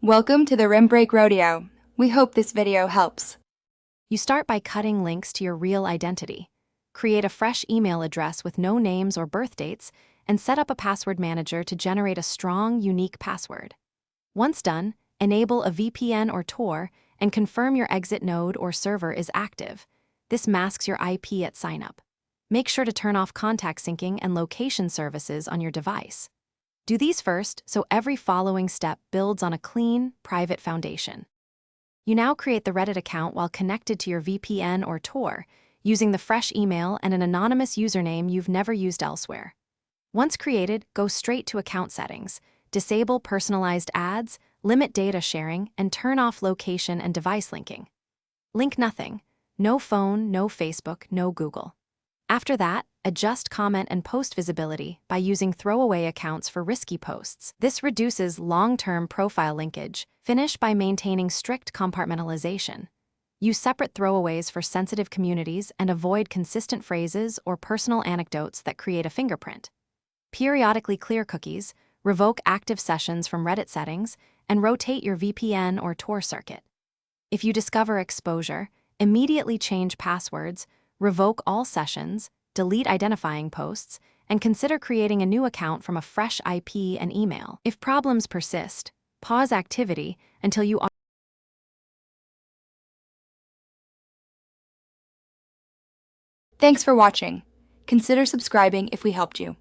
Welcome to the Rim Break Rodeo. We hope this video helps. You start by cutting links to your real identity. Create a fresh email address with no names or birth dates, and set up a password manager to generate a strong, unique password. Once done, enable a VPN or Tor and confirm your exit node or server is active. This masks your IP at signup. Make sure to turn off contact syncing and location services on your device. Do these first so every following step builds on a clean, private foundation. You now create the Reddit account while connected to your VPN or Tor, using the fresh email and an anonymous username you've never used elsewhere. Once created, go straight to account settings, disable personalized ads, limit data sharing, and turn off location and device linking. Link nothing. No phone, no Facebook, no Google. After that, adjust comment and post visibility by using throwaway accounts for risky posts. This reduces long-term profile linkage. Finish by maintaining strict compartmentalization. Use separate throwaways for sensitive communities and avoid consistent phrases or personal anecdotes that create a fingerprint. Periodically clear cookies, revoke active sessions from Reddit settings, and rotate your VPN or Tor circuit. If you discover exposure, immediately change passwords, revoke all sessions, delete identifying posts, and consider creating a new account from a fresh IP and email. If problems persist, pause activity until you are. Thanks for watching. Consider subscribing if we helped you.